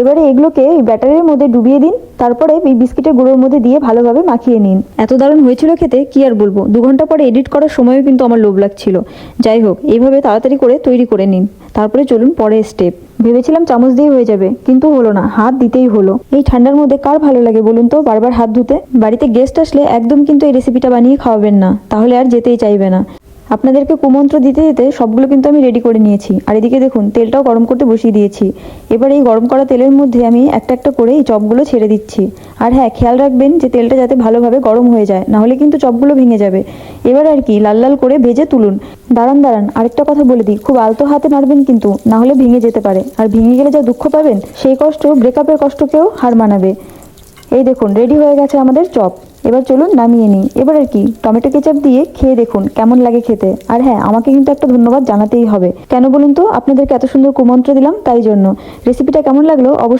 এবারে এগুলোকে এই ব্যাটারের মধ্যে ডুবিয়ে দিন, তারপরে এই বিস্কিটের গুঁড়োর মধ্যে দিয়ে ভালোভাবে মাখিয়ে নিন। এত দারুণ হয়েছিল খেতে, কি আর বলবো। 2 ঘন্টা পরে এডিট করার সময়ও কিন্তু আমার লোভ লাগছিল। যাই হোক, এইভাবে তাড়াতাড়ি করে তৈরি করে নিন। তারপরে চলুন পরের স্টেপ। ভেবেছিলাম চামচ দিয়ে হয়ে যাবে, কিন্তু হলো না, হাত দিতেই হলো। এই ঠান্ডার মধ্যে কার ভালো লাগে বলুন তো বারবার হাত ধুতে? বাড়িতে গেস্ট আসলে একদম কিন্তু এই রেসিপিটা বানিয়ে খাওয়াবেন না, তাহলে আর যেতেই চাইবে না। আপনাদেরকে কুমন্ত্র দিতে দিতে সবগুলো কিন্তু আমি রেডি করে নিয়েছি। আর এদিকে দেখুন তেলটাও গরম করতে বসিয়ে দিয়েছি। এবার এই গরম করা তেলের মধ্যে আমি একটা একটা করে এই চপগুলো ছেড়ে দিচ্ছি। আর হ্যাঁ, খেয়াল রাখবেন যে তেলটা যাতে ভালোভাবে গরম হয়ে যায়, নাহলে কিন্তু চপগুলো ভেঙে যাবে। এবার আর কি লাল লাল করে ভেজে তুলুন। দাঁড়ান, আরেকটা কথা বলে দিই, খুব আলতো হাতে নাড়বেন কিন্তু, নাহলে ভেঙে যেতে পারে। আর ভেঙে গেলে যা দুঃখ পাবেন, সেই কষ্ট ব্রেকআপের কষ্টকেও হার মানাবে। এই দেখুন রেডি হয়ে গেছে আমাদের চপ। এবার চলুন নামিয়ে নিই। এবার আর কি টমেটো কেচাপ দিয়ে খেয়ে দেখুন কেমন লাগে খেতে। আর হ্যাঁ, আমাকে কিন্তু একটা ধন্যবাদ জানাতেই হবে। কেন বলুন তো? আপনাদেরকে এত সুন্দর কুমন্ত্র দিলাম তাই জন্য। রেসিপিটা কেমন লাগলো অবশ্যই